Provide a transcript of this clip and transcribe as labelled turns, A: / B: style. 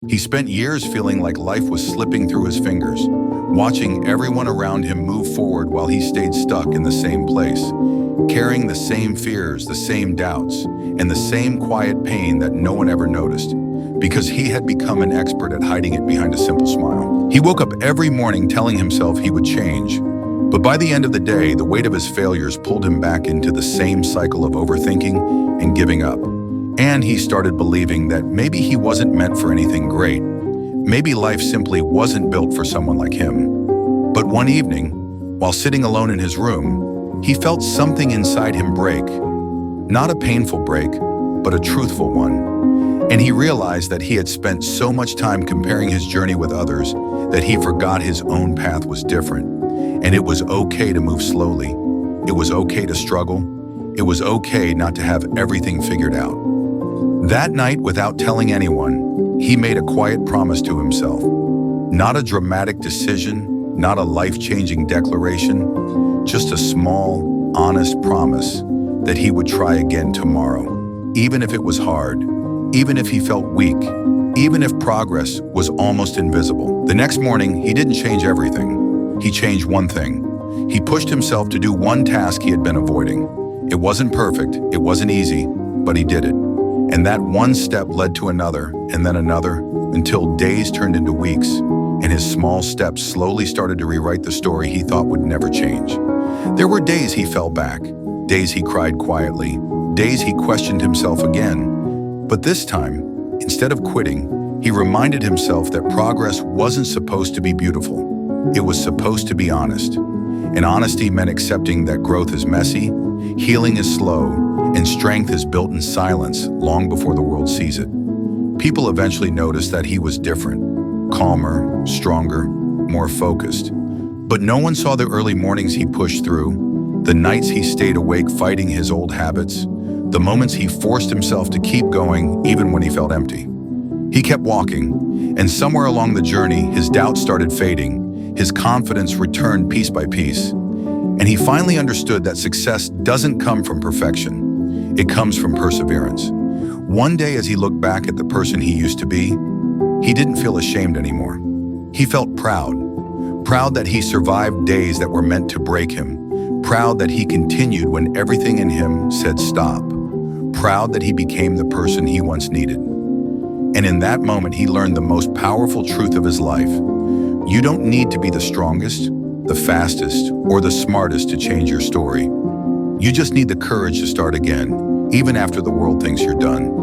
A: He spent years feeling like life was slipping through his fingers, watching everyone around him move forward while he stayed stuck in the same place, carrying the same fears, the same doubts, and the same quiet pain that no one ever noticed, because he had become an expert at hiding it behind a simple smile. He woke up every morning telling himself he would change, but by the end of the day, the weight of his failures pulled him back into the same cycle of overthinking and giving up. And he started believing that maybe he wasn't meant for anything great. Maybe life simply wasn't built for someone like him. But one evening, while sitting alone in his room, he felt something inside him break. Not a painful break, but a truthful one. And he realized that he had spent so much time comparing his journey with others that he forgot his own path was different. And it was okay to move slowly. It was okay to struggle. It was okay not to have everything figured out. That night, without telling anyone, he made a quiet promise to himself. Not a dramatic decision, not a life-changing declaration, just a small, honest promise that he would try again tomorrow, even if it was hard, even if he felt weak, even if progress was almost invisible. The next morning, he didn't change everything. He changed one thing. He pushed himself to do one task he had been avoiding. It wasn't perfect, it wasn't easy, but he did it. And that one step led to another, and then another, until days turned into weeks, and his small steps slowly started to rewrite the story he thought would never change. There were days he fell back, days he cried quietly, days he questioned himself again. But this time, instead of quitting, he reminded himself that progress wasn't supposed to be beautiful. It was supposed to be honest. And honesty meant accepting that growth is messy, healing is slow, and strength is built in silence long before the world sees it. People eventually noticed that he was different, calmer, stronger, more focused. But no one saw the early mornings he pushed through, the nights he stayed awake fighting his old habits, the moments he forced himself to keep going even when he felt empty. He kept walking, and somewhere along the journey, his doubts started fading, his confidence returned piece by piece, and he finally understood that success doesn't come from perfection. It comes from perseverance. One day, as he looked back at the person he used to be, he didn't feel ashamed anymore. He felt proud. Proud that he survived days that were meant to break him. Proud that he continued when everything in him said stop. Proud that he became the person he once needed. And in that moment, he learned the most powerful truth of his life. You don't need to be the strongest, the fastest, or the smartest to change your story. You just need the courage to start again, even after the world thinks you're done.